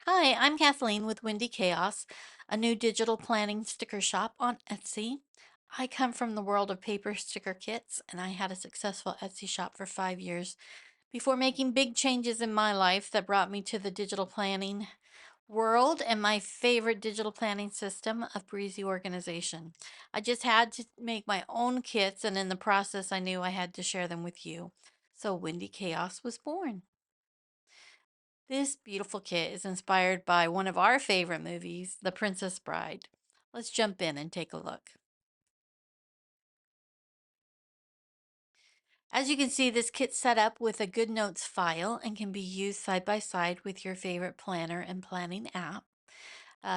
Hi, I'm Kathleen with Windy Chaos, a new digital planning sticker shop on Etsy. I come from the world of paper sticker kits, and I had a successful Etsy shop for 5 years before making big changes in my life that brought me to the digital planning world and my favorite digital planning system of Breezy Organization. I just had to make my own kits, and in the process, I knew I had to share them with you. So Windy Chaos was born. This beautiful kit is inspired by one of our favorite movies, The Princess Bride. Let's jump in and take a look. As you can see, this kit's set up with a Good Notes file and can be used side by side with your favorite planner and planning app.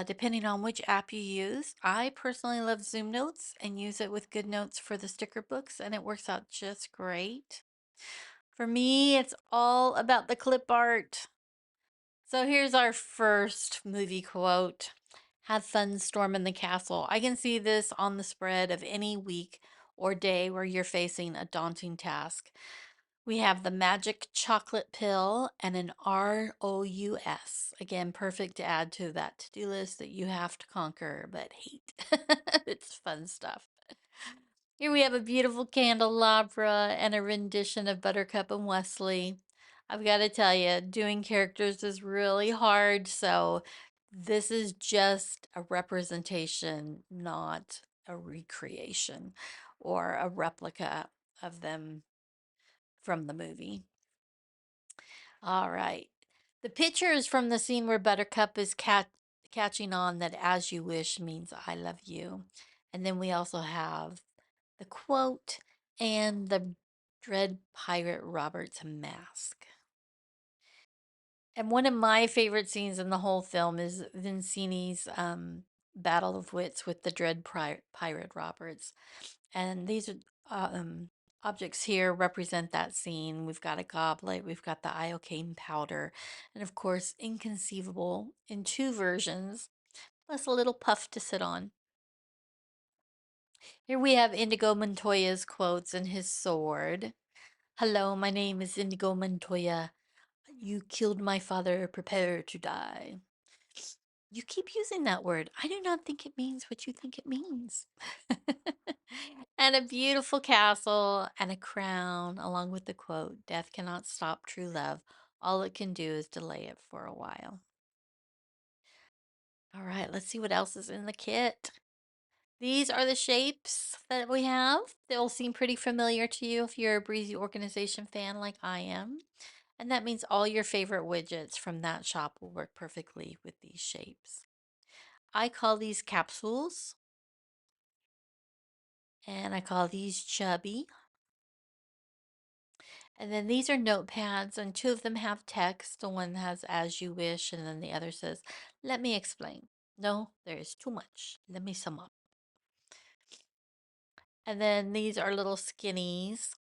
Depending on which app you use, I personally love Zoom Notes and use it with Good Notes for the sticker books, and it works out just great. For me, it's all about the clip art. So here's our first movie quote. Have fun storming the castle. I can see this on the spread of any week or day where you're facing a daunting task. We have the magic chocolate pill and an ROUS. Again, perfect to add to that to do list that you have to conquer but hate. It's fun stuff. Here we have a beautiful candelabra and a rendition of Buttercup and Wesley. I've got to tell you, doing characters is really hard, so this is just a representation, not a recreation or a replica of them from the movie. All right. The picture is from the scene where Buttercup is catching on that as you wish means I love you. And then we also have the quote and the Dread Pirate Robert's mask. And one of my favorite scenes in the whole film is Vincini's battle of wits with the Dread Pirate Roberts. And these are objects here represent that scene. We've got a goblet, we've got the iocane powder, and of course, inconceivable in two versions, plus a little puff to sit on. Here we have Indigo Montoya's quotes and his sword. Hello, my name is Indigo Montoya. You killed my father, prepare to die. You keep using that word. I do not think it means what you think it means. And a beautiful castle and a crown, along with the quote, Death cannot stop true love. All it can do is delay it for a while. All right, let's see what else is in the kit. These are the shapes that we have. They'll seem pretty familiar to you if you're a Breezy Organization fan like I am. And that means all your favorite widgets from that shop will work perfectly with these shapes. I call these capsules, and I call these chubby. And then these are notepads, and two of them have text. The one has as you wish, and then the other says, let me explain. No, there is too much. Let me sum up. And then these are little skinnies,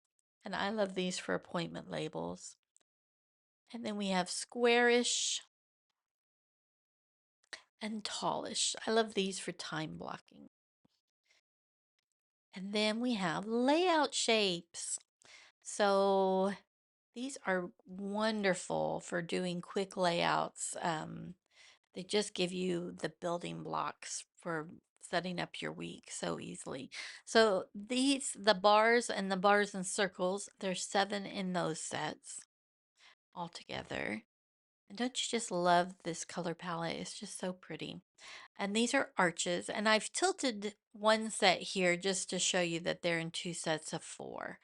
and I love these for appointment labels. And then we have squarish and tallish. I love these for time blocking. And then we have layout shapes. So these are wonderful for doing quick layouts. They just give you the building blocks for setting up your week so easily. So the bars and circles, there's 7 in those sets altogether. And don't you just love this color palette? It's just so pretty. And these are arches, and I've tilted one set here just to show you that they're in 2 sets of 4.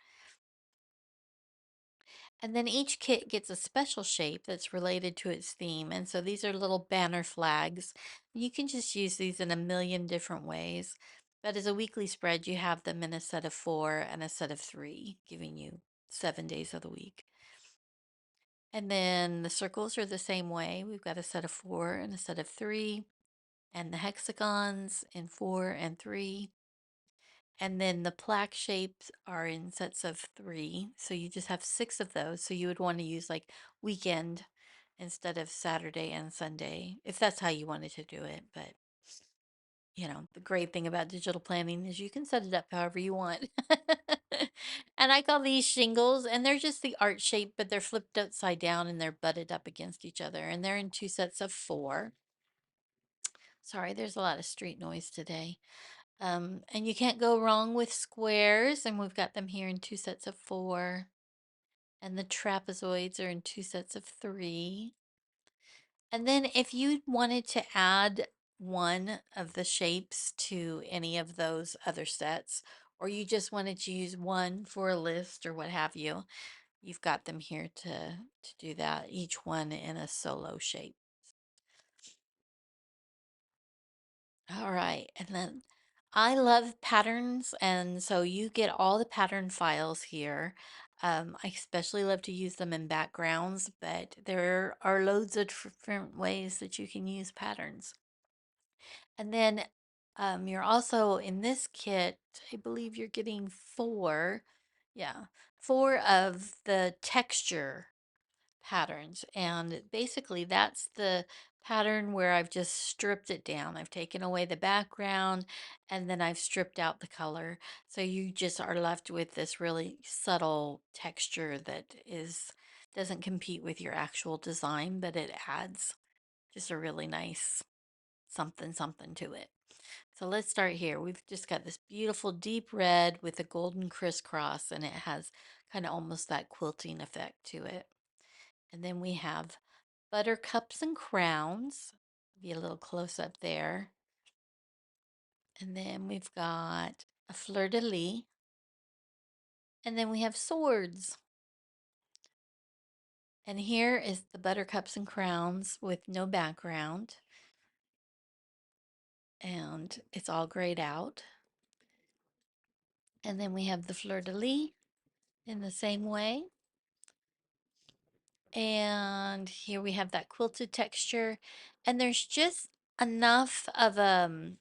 And then each kit gets a special shape that's related to its theme. And so these are little banner flags. You can just use these in a million different ways. But as a weekly spread, you have them in a set of 4 and a set of 3, giving you 7 days of the week. And then the circles are the same way. We've got a set of 4 and a set of 3, and the hexagons in 4 and 3. And then the plaque shapes are in sets of 3. So you just have 6 of those. So you would want to use like weekend instead of Saturday and Sunday, if that's how you wanted to do it. But, the great thing about digital planning is you can set it up however you want. And I call these shingles, and they're just the art shape, but they're flipped upside down and they're butted up against each other. And they're in two sets of four. Sorry, there's a lot of street noise today. And you can't go wrong with squares, and we've got them here in two sets of four. And the trapezoids are in two sets of three. And then if you wanted to add one of the shapes to any of those other sets, or you just wanted to use one for a list or what have you, you've got them here to do that, each one in a solo shape. All right, and then I love patterns, and so you get all the pattern files here. I especially love to use them in backgrounds, but there are loads of different ways that you can use patterns. And then you're also in this kit, I believe you're getting four, yeah, four of the texture patterns. And basically, that's the pattern where I've just stripped it down. I've taken away the background and then I've stripped out the color. So you just are left with this really subtle texture that doesn't compete with your actual design, but it adds just a really nice something something to it. So let's start here. We've just got this beautiful deep red with a golden crisscross, and it has kind of almost that quilting effect to it. And then we have buttercups and crowns. Be a little close up there. And then we've got a fleur de lis. And then we have swords. And here is the buttercups and crowns with no background. And it's all grayed out. And then we have the fleur de lis in the same way. And here we have that quilted texture. And there's just enough of a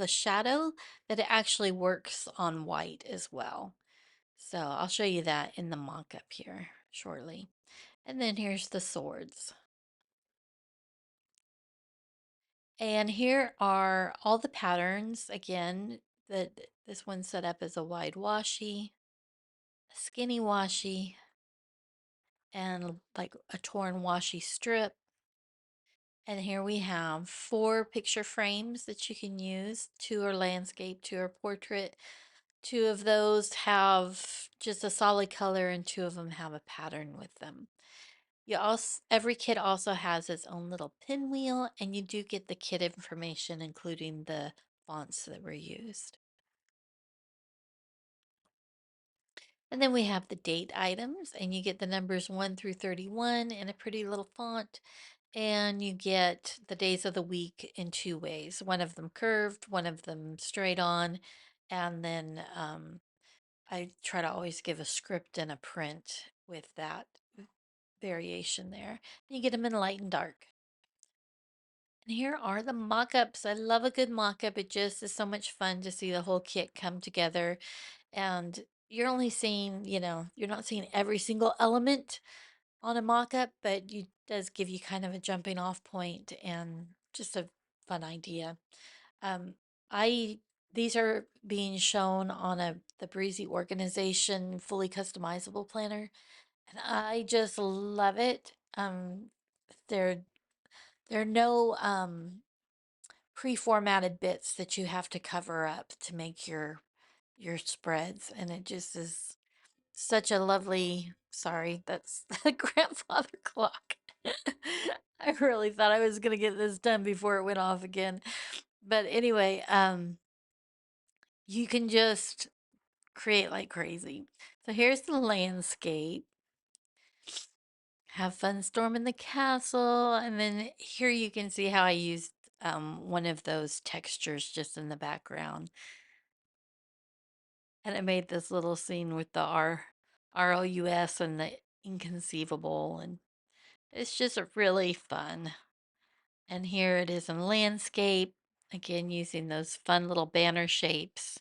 shadow that it actually works on white as well. So I'll show you that in the mock-up here shortly. And then here's the swords. And here are all the patterns. Again, that this one's set up as a wide washi, a skinny washi, and like a torn washi strip. And here we have four picture frames that you can use. Two are landscape, two are portrait. Two of those have just a solid color and two of them have a pattern with them. Every kit also has its own little pinwheel, and you do get the kit information, including the fonts that were used. And then we have the date items, and you get the numbers 1 through 31 in a pretty little font. And you get the days of the week in two ways, one of them curved, one of them straight on. And then I try to always give a script and a print with that variation there. You get them in light and dark. And here are the mock-ups. I love a good mock-up. It just is so much fun to see the whole kit come together. And you're only seeing, you're not seeing every single element on a mock-up, but it does give you kind of a jumping off point and just a fun idea. Um, I these are being shown on the Breezy Organization fully customizable planner, and I just love it. There there are no pre-formatted bits that you have to cover up to make your spreads, and it just is such a lovely, sorry, that's the grandfather clock. I really thought I was gonna get this done before it went off again. But anyway, you can just create like crazy. So here's the landscape. Have fun storming the castle. And then here you can see how I used one of those textures just in the background. And it made this little scene with the ROUS and the inconceivable. And it's just really fun. And here it is in landscape. Again, using those fun little banner shapes.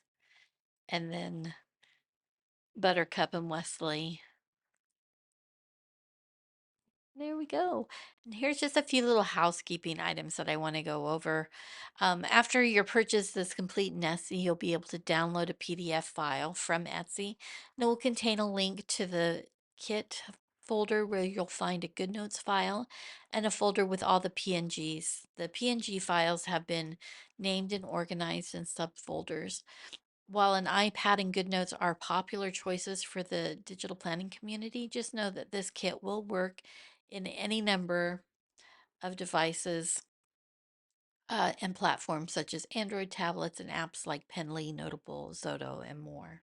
And then Buttercup and Wesley. There we go. And here's just a few little housekeeping items that I want to go over. After your purchase is complete in Etsy, you'll be able to download a PDF file from Etsy, and it will contain a link to the kit folder where you'll find a Good Notes file and a folder with all the PNGs. The PNG files have been named and organized in subfolders. While an iPad and GoodNotes are popular choices for the digital planning community, just know that this kit will work in any number of devices and platforms such as Android tablets and apps like Penly, Notable, Zoto, and more.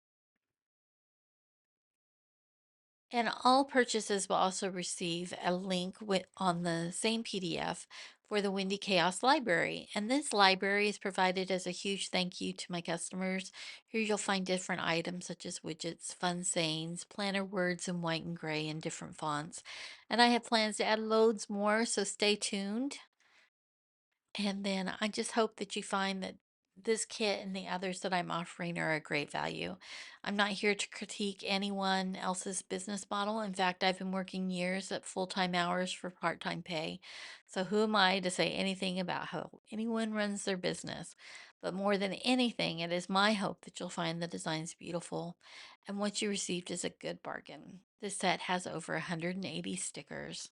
And all purchases will also receive a link on the same PDF for the Windy Chaos Library. And this library is provided as a huge thank you to my customers. Here you'll find different items such as widgets, fun sayings, planner words in white and gray in different fonts. And I have plans to add loads more, so stay tuned. And then I just hope that you find that this kit and the others that I'm offering are a great value. I'm not here to critique anyone else's business model. In fact, I've been working years at full-time hours for part-time pay. So who am I to say anything about how anyone runs their business? But more than anything, it is my hope that you'll find the designs beautiful and what you received is a good bargain. This set has over 180 stickers.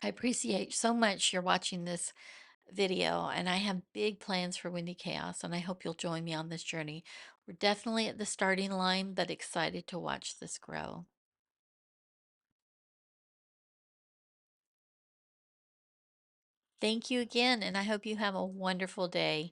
I appreciate so much you're watching this video, and I have big plans for Windy Chaos, and I hope you'll join me on this journey. We're definitely at the starting line, but excited to watch this grow. Thank you again, and I hope you have a wonderful day.